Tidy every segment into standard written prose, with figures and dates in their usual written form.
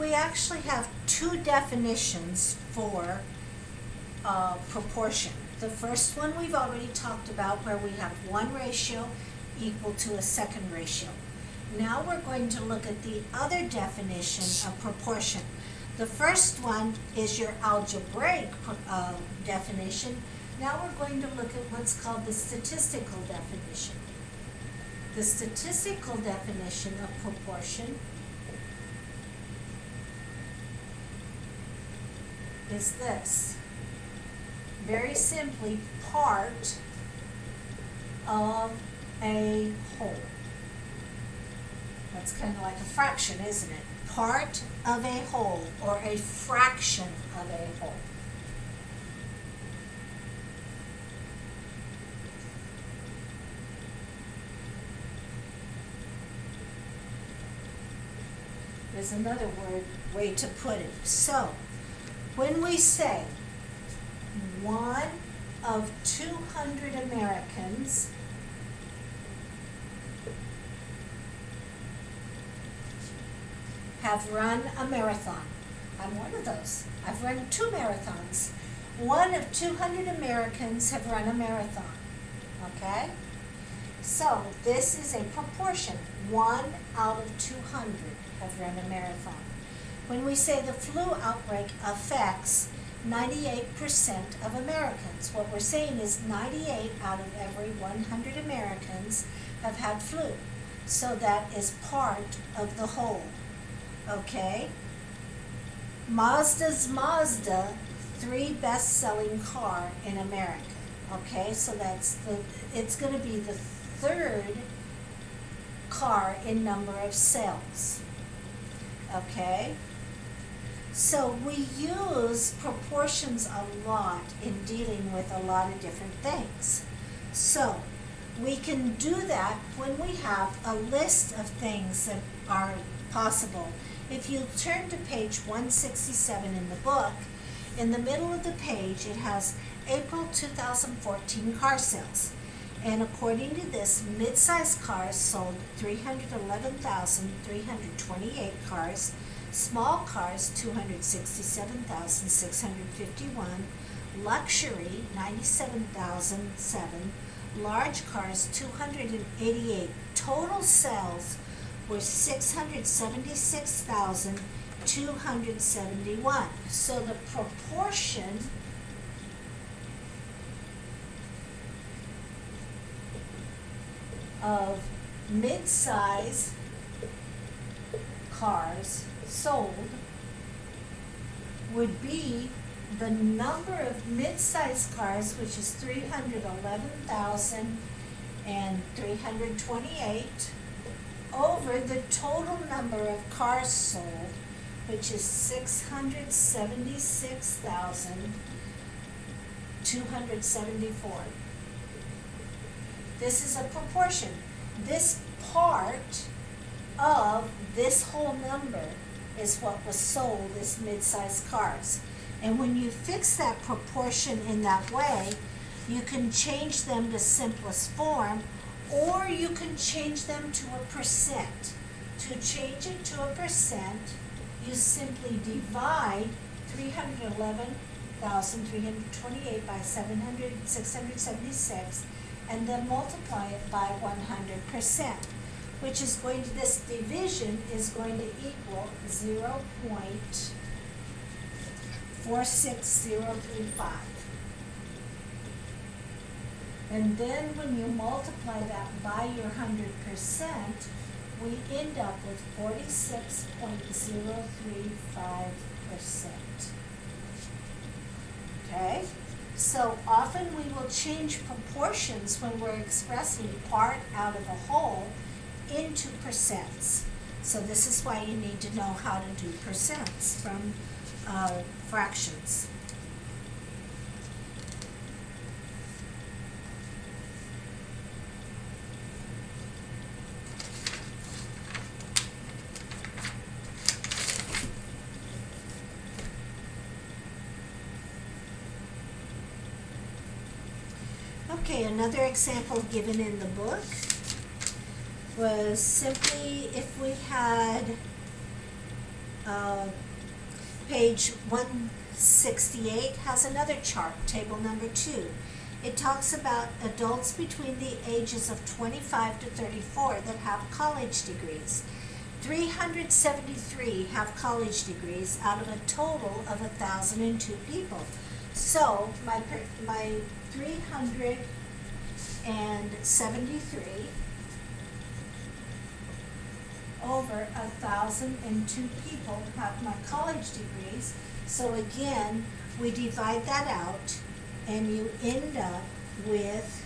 we actually have two definitions for proportion. The first one we've already talked about, where we have one ratio equal to a second ratio. Now we're going to look at the other definition of proportion. The first one is your algebraic definition. Now we're going to look at what's called the statistical definition. The statistical definition of proportion is this. Very simply, part of a whole. That's kind of like a fraction, isn't it? Part of a whole, or a fraction of a whole. There's another way to put it. So, when we say 1 of 200 Americans have run a marathon. I'm one of those. I've run 2 marathons. 1 of 200 Americans have run a marathon. Okay? So this is a proportion. 1 out of 200 have run a marathon. When we say the flu outbreak affects 98% of Americans, what we're saying is 98 out of every 100 Americans have had flu. So that is part of the whole. Okay? Mazda's Mazda, 3 best-selling car in America. Okay, so it's going to be the 3rd car in number of sales. Okay? So we use proportions a lot in dealing with a lot of different things. So we can do that when we have a list of things that are possible. If you turn to page 167 in the book, in the middle of the page it has April 2014 car sales. And according to this, mid-size cars sold 311,328 cars, small cars 267,651, luxury 97,007, large cars 288. Total sales were 676,271. So the proportion of mid-size cars sold would be the number of mid-size cars, which is 311,328, over the total number of cars sold, which is 676,274. This is a proportion. This part of this whole number is what was sold as mid-sized cars. And when you fix that proportion in that way, you can change them to simplest form, or you can change them to a percent. To change it to a percent, you simply divide 311,328 by 676, and then multiply it by 100%, which is going to, this division is going to equal 0.46035. And then when you multiply that by your 100%, we end up with 46.035%. Okay? So often we will change proportions when we're expressing part out of a whole into percents. So this is why you need to know how to do percents from fractions. Okay, another example given in the book was simply if we had Page 168 has another chart, table number 2. It talks about adults between the ages of 25 to 34 that have college degrees. 373 have college degrees out of a total of 1,002 people. So my 373 over 1,002 people have my college degrees. So again, we divide that out and you end up with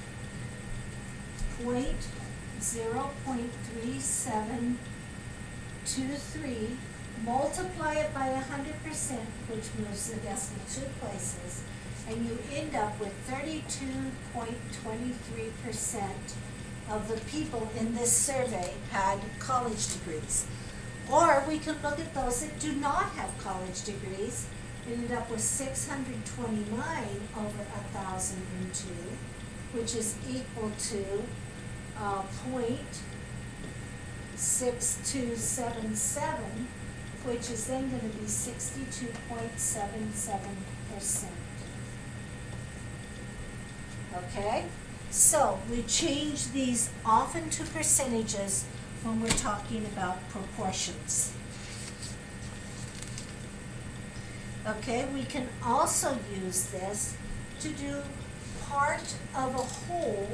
0.3723, multiply it by 100%, which moves the decimal 2 places, and you end up with 32.23% of the people in this survey had college degrees. Or we can look at those that do not have college degrees, ended up with 629 over 1,002, which is equal to 0.6277, which is then going to be 62.77%. Okay? So we change these often to percentages when we're talking about proportions. Okay, we can also use this to do part of a whole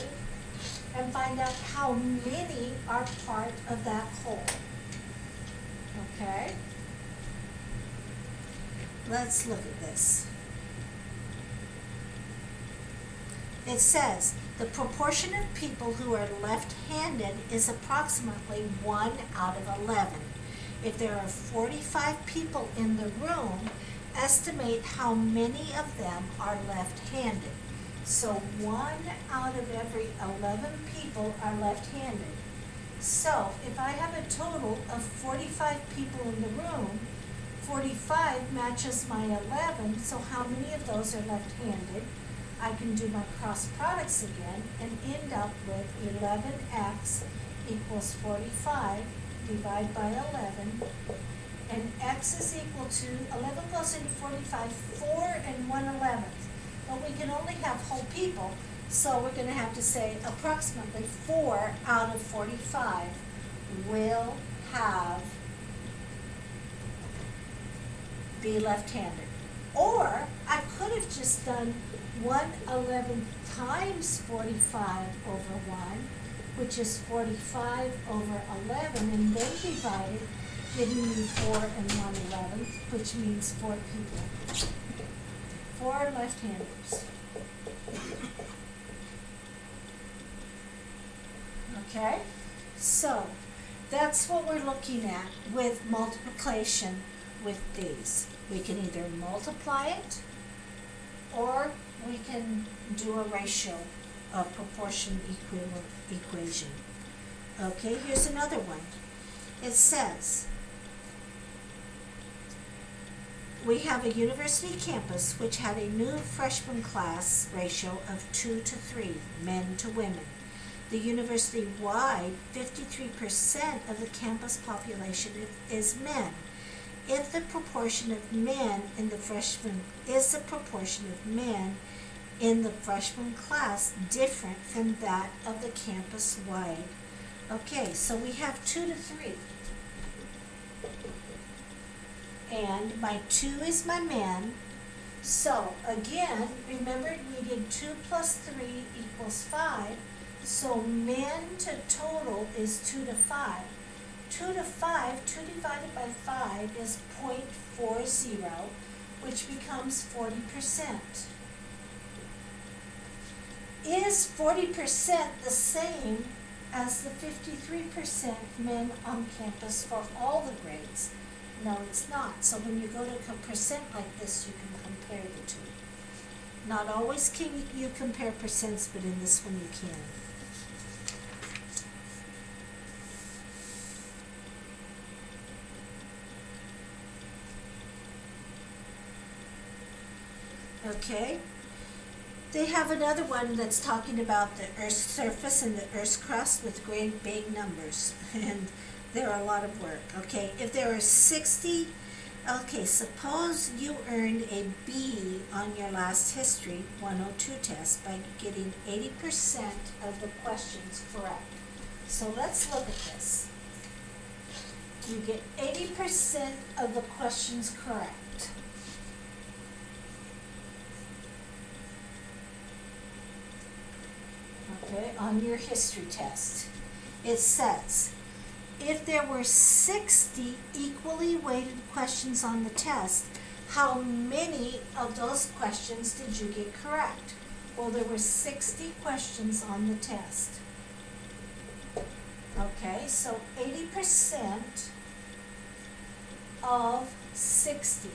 and find out how many are part of that whole. Okay? Let's look at this. It says, the proportion of people who are left-handed is approximately 1 out of 11. If there are 45 people in the room, estimate how many of them are left-handed. So 1 out of every 11 people are left-handed. So if I have a total of 45 people in the room, 45 matches my 11, so how many of those are left-handed? I can do my cross products again and end up with 11x equals 45, divide by 11, and x is equal to, 11 goes into 45, 4 and 1/11. But we can only have whole people, so we're going to have to say approximately 4 out of 45 will be left-handed. Or I could have just done 1/11 times 45 over 1, which is 45 over 11, and then divided, giving me 4 and 1/11, which means 4 people. 4 left-handers. Okay? So, that's what we're looking at with multiplication with these. We can either multiply it, or we can do a ratio, a proportion equation. Okay, here's another one. It says, we have a university campus which had a new freshman class ratio of 2 to 3, men to women. The university-wide, 53% of the campus population is men. If the proportion of men in the freshman class different from that of the campus-wide? Okay, so we have 2 to 3. And my 2 is my men. So again, remember we did 2 plus 3 equals 5. So men to total is 2 to 5. 2 to 5, 2 divided by 5 is 0.40, which becomes 40%. Is 40% the same as the 53% men on campus for all the grades? No, it's not. So when you go to a percent like this, you can compare the two. Not always can you compare percents, but in this one you can. Okay, they have another one that's talking about the Earth's surface and the Earth's crust with big numbers, and they're a lot of work. Okay, if there are 60 Okay, suppose you earned a B on your last History 102 test by getting 80% of the questions correct. So let's look at this. You get 80% of the questions correct. Okay, on your history test. It says, if there were 60 equally weighted questions on the test, how many of those questions did you get correct? Well, there were 60 questions on the test. Okay, so 80% of 60.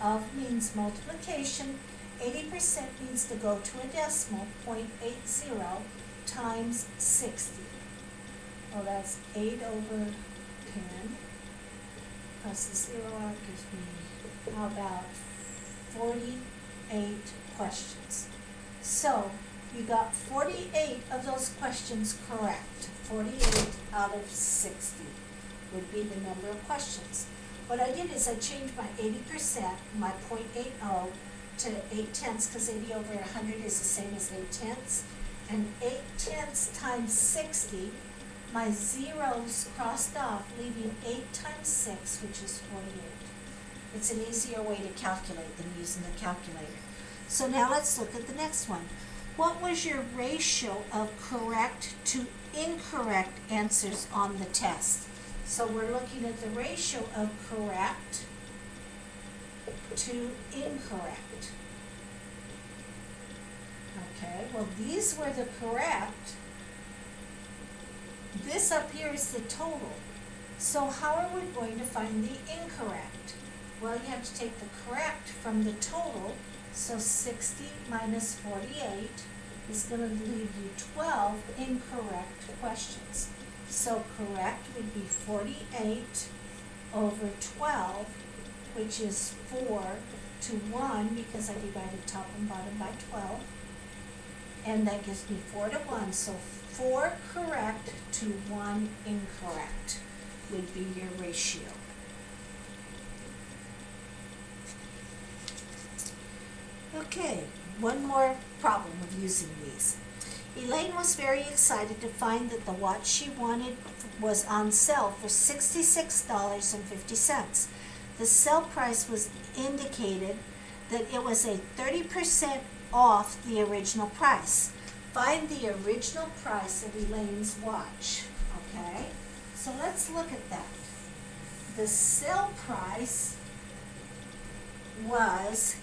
Of means multiplication. 80% means to go to a decimal, 0.80 times 60. Well, that's 8 over 10. Plus the 0 out gives me, how about 48 questions. So you got 48 of those questions correct. 48 out of 60 would be the number of questions. What I did is I changed my 80%, my 0.80 to 8/10, because 80 over 100 is the same as 8/10. And 8/10 times 60, my zeros crossed off, leaving 8 times 6, which is 48. It's an easier way to calculate than using the calculator. So now let's look at the next one. What was your ratio of correct to incorrect answers on the test? So we're looking at the ratio of correct to incorrect. Okay, well, these were the correct. This up here is the total. So how are we going to find the incorrect? Well, you have to take the correct from the total. So 60 minus 48 is going to leave you 12 incorrect questions. So correct would be 48 over 12, which is 4 to 1, because I divided top and bottom by 12. And that gives me 4 to 1. So 4 correct to 1 incorrect would be your ratio. Okay, one more problem with using these. Elaine was very excited to find that the watch she wanted was on sale for $66.50. The sale price was indicated that it was a 30% off the original price. Find the original price of Elaine's watch. Okay, so let's look at that. The sale price was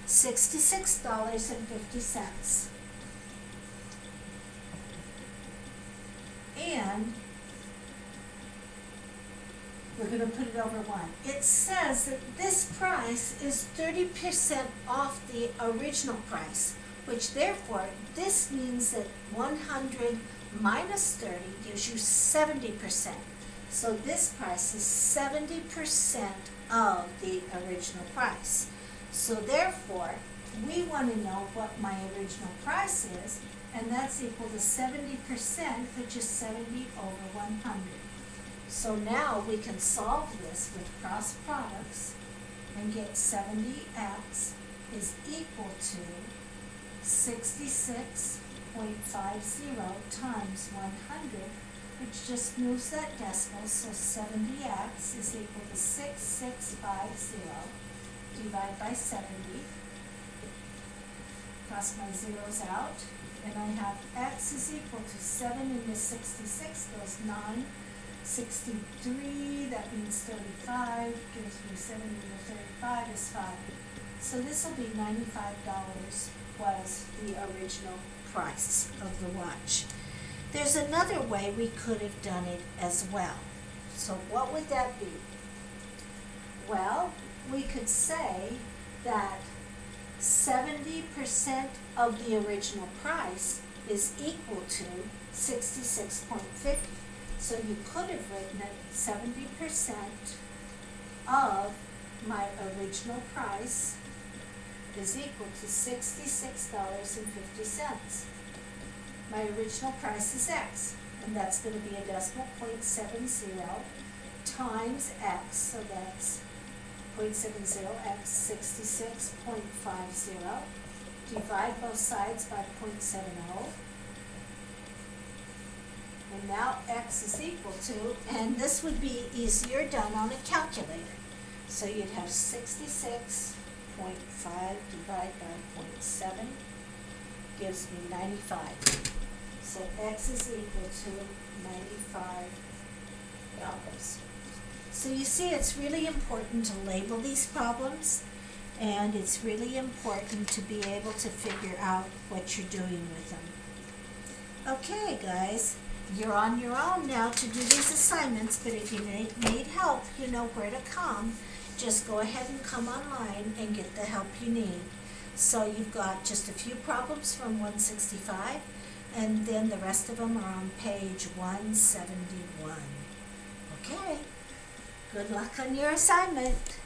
$66.50. And we're going to put it over 1. It says that this price is 30% off the original price, which therefore this means that 100 minus 30 gives you 70%. So this price is 70% of the original price. So therefore, we want to know what my original price is, and that's equal to 70%, which is 70 over 100. So now we can solve this with cross products and get 70x is equal to 66.50 times 100, which just moves that decimal, so 70x is equal to 6650 divided by 70. Cross my zeros out, and I have x is equal to 7 into 66 goes 9. 63, that means 35, gives me 7 into 35 is 5. So this will be $95 was the original price of the watch. There's another way we could have done it as well. So what would that be? Well, we could say that 70% of the original price is equal to 66.50. So you could have written it 70% of my original price is equal to $66.50. My original price is X, and that's going to be a decimal 0.70 times X, so that's .70 x 66.50. Divide both sides by .70. And now x is equal to, and this would be easier done on a calculator. So you'd have 66.5 divided by .7 gives me 95. So x is equal to $95. So you see, it's really important to label these problems, and it's really important to be able to figure out what you're doing with them. Okay, guys, you're on your own now to do these assignments, but if you need help, you know where to come. Just go ahead and come online and get the help you need. So you've got just a few problems from 165, and then the rest of them are on page 171. Okay, good luck on your assignment.